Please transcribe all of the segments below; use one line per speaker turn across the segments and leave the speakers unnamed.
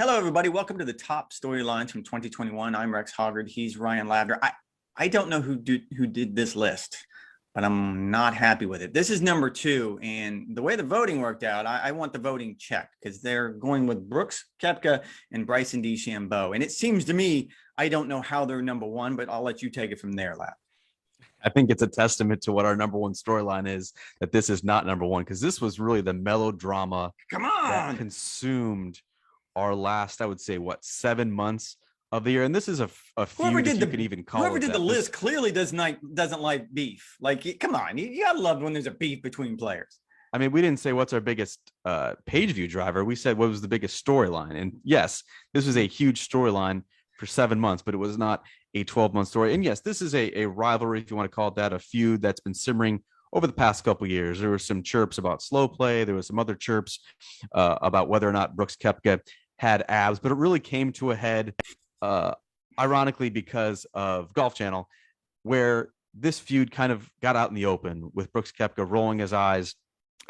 Hello, everybody. Welcome to the top storylines from 2021. I'm Rex Hoggard. He's Ryan Lavner. I don't know who did this list, but I'm not happy with it. This is number 2, and the way the voting worked out, I want the voting checked because they're going with Brooks Koepka and Bryson DeChambeau. And it seems to me, I don't know how they're number 1, but I'll let you take it from there, Lav.
I think it's a testament to what our number 1 storyline is, that this is not number 1, because this was really the melodrama that consumed our last, I would say, 7 months of the year. And this is a feud, if you could even call it.
Whoever did the list clearly doesn't like beef. Like, come on, you gotta love when there's a beef between players.
I mean, we didn't say what's our biggest page view driver. We said what was the biggest storyline. And yes, this was a huge storyline for 7 months, but it was not a 12-month story. And yes, this is a rivalry, if you want to call it that, a feud that's been simmering over the past couple of years. There were some chirps about slow play. There was some other chirps about whether or not Brooks Koepka had abs, but it really came to a head, ironically, because of Golf Channel, where this feud kind of got out in the open with Brooks Koepka rolling his eyes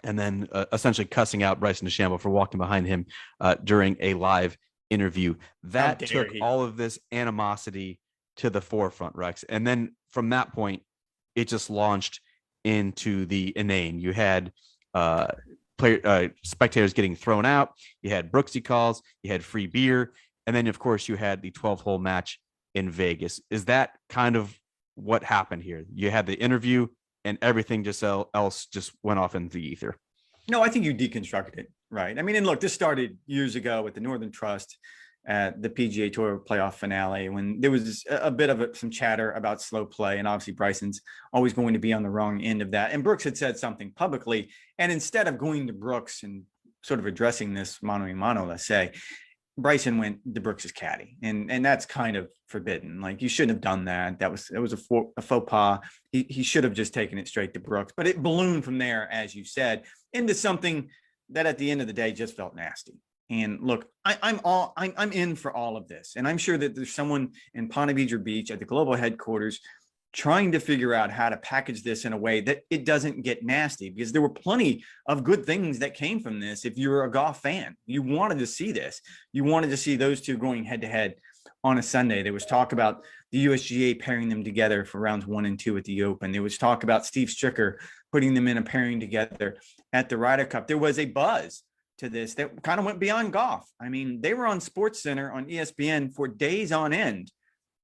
and then essentially cussing out Bryson DeChambeau for walking behind him during a live interview. That took all of this animosity to the forefront, Rex. And then from that point, it just launched into the inane. You had spectators getting thrown out. You had Brooksy calls. You had free beer. And then, of course, you had the 12-hole match in Vegas. Is that kind of what happened here? You had the interview and everything else just went off into the ether.
No, I think you deconstructed it, right? I mean, and look, this started years ago with the Northern Trust at the PGA Tour playoff finale, when there was a bit of some chatter about slow play, and obviously Bryson's always going to be on the wrong end of that. And Brooks had said something publicly, and instead of going to Brooks and sort of addressing this mano a mano, let's say, Bryson went to Brooks's caddy, and that's kind of forbidden. Like, you shouldn't have done that. It was a faux pas. He should have just taken it straight to Brooks, but it ballooned from there, as you said, into something that at the end of the day just felt nasty. And look, I'm in for all of this. And I'm sure that there's someone in Ponte Vedra Beach at the global headquarters trying to figure out how to package this in a way that it doesn't get nasty, because there were plenty of good things that came from this. If you're a golf fan, you wanted to see this. You wanted to see those two going head to head on a Sunday. There was talk about the USGA pairing them together for rounds 1 and 2 at the Open. There was talk about Steve Stricker putting them in a pairing together at the Ryder Cup. There was a buzz to this that kind of went beyond golf. I mean, they were on SportsCenter on ESPN for days on end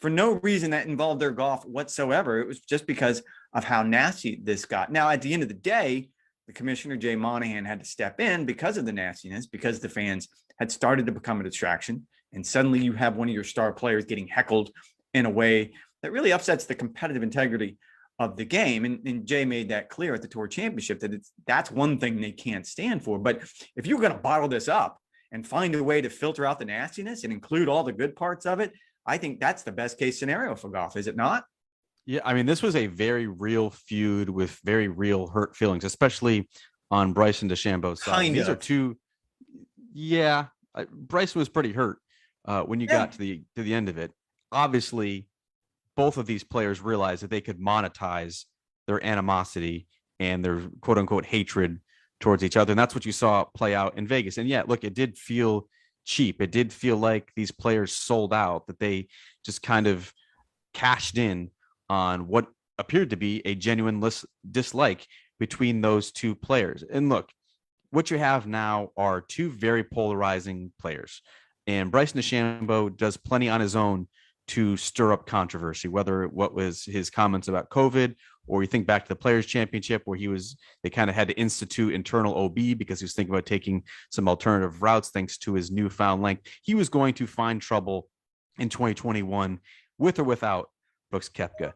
for no reason that involved their golf whatsoever. It was just because of how nasty this got. Now, at the end of the day, the commissioner, Jay Monahan, had to step in because of the nastiness, because the fans had started to become a distraction. And suddenly you have one of your star players getting heckled in a way that really upsets the competitive integrity of the game. And Jay made that clear at the Tour Championship that that's one thing they can't stand for. But if you're going to bottle this up and find a way to filter out the nastiness and include all the good parts of it, I think that's the best case scenario for golf, is it not?
Yeah, I mean, this was a very real feud with very real hurt feelings, especially on Bryson DeChambeau's side. These are two. Yeah, Bryson was pretty hurt when you got to the end of it. Obviously, both of these players realized that they could monetize their animosity and their quote unquote hatred towards each other. And that's what you saw play out in Vegas. And yeah, look, it did feel cheap. It did feel like these players sold out, that they just kind of cashed in on what appeared to be a genuine dislike between those two players. And look, what you have now are two very polarizing players. And Bryson DeChambeau does plenty on his own to stir up controversy, whether what was his comments about COVID, or you think back to the Players Championship where they kind of had to institute internal OB because he was thinking about taking some alternative routes thanks to his newfound length. He was going to find trouble in 2021 with or without Brooks Koepka.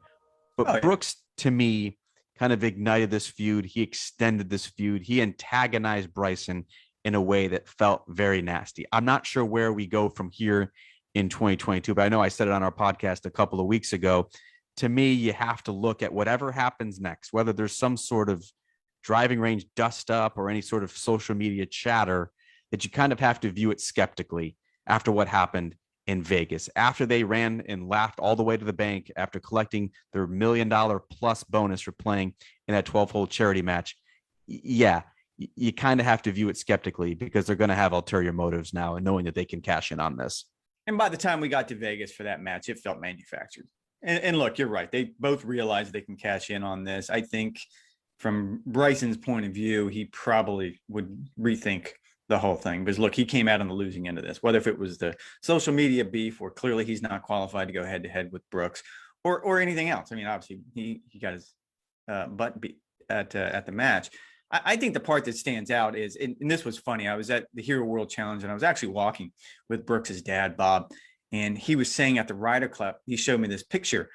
But Brooks, to me, kind of ignited this feud. He extended this feud. He antagonized Bryson in a way that felt very nasty. I'm not sure where we go from here in 2022, but I know I said it on our podcast a couple of weeks ago. To me, you have to look at whatever happens next, whether there's some sort of driving range dust up or any sort of social media chatter, that you kind of have to view it skeptically after what happened in Vegas, after they ran and laughed all the way to the bank after collecting their $1 million plus bonus for playing in that 12-hole charity match. Yeah, you kind of have to view it skeptically because they're going to have ulterior motives now and knowing that they can cash in on this.
And by the time we got to Vegas for that match, it felt manufactured. And look, you're right. They both realize they can cash in on this. I think from Bryson's point of view, he probably would rethink the whole thing because look, he came out on the losing end of this, whether if it was the social media beef or clearly he's not qualified to go head to head with Brooks or anything else. I mean, obviously he got his butt beat at the match. I think the part that stands out is, and this was funny. I was at the Hero World Challenge and I was actually walking with Brooks's dad, Bob, and he was saying at the Ryder Club, he showed me this picture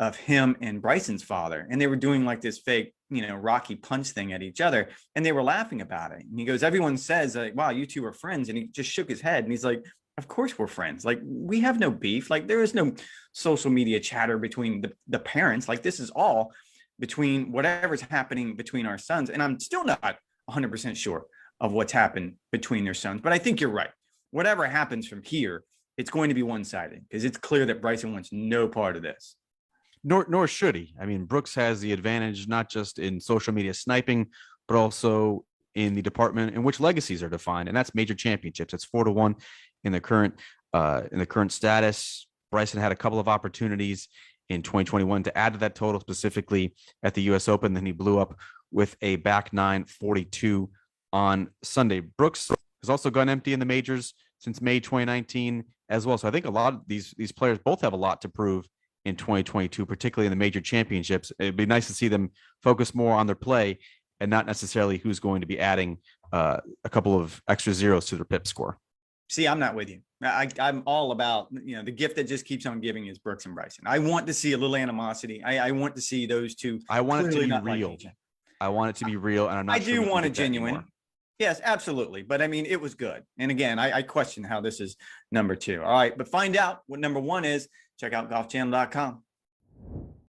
of him and Bryson's father, and they were doing like this fake, Rocky punch thing at each other, and they were laughing about it. And he goes, everyone says like, wow, you two are friends. And he just shook his head and he's like, of course we're friends. Like we have no beef. Like there is no social media chatter between the parents. Like this is all between whatever's happening between our sons. And I'm still not 100% sure of what's happened between their sons, but I think you're right. Whatever happens from here, it's going to be one-sided because it's clear that Bryson wants no part of this.
Nor should he. I mean, Brooks has the advantage not just in social media sniping, but also in the department in which legacies are defined, and that's major championships. It's 4-1 in the current status. Bryson had a couple of opportunities in 2021 to add to that total, specifically at the U.S. Open. Then he blew up with a back nine 42 on Sunday. Brooks has also gone empty in the majors since May 2019 as well. So I think a lot of these players both have a lot to prove in 2022, particularly in the major championships. It'd be nice to see them focus more on their play and not necessarily who's going to be adding a couple of extra zeros to their PIP score.
See, I'm not with you. I'm all about, the gift that just keeps on giving is Brooks and Bryson. I want to see a little animosity. I want to see those two.
I want it to be real. I want it to be real. And I'm not
I do want it genuine. Yes, absolutely. But I mean, it was good. And again, I question how this is number 2. All right. But find out what number 1 is. Check out golfchannel.com.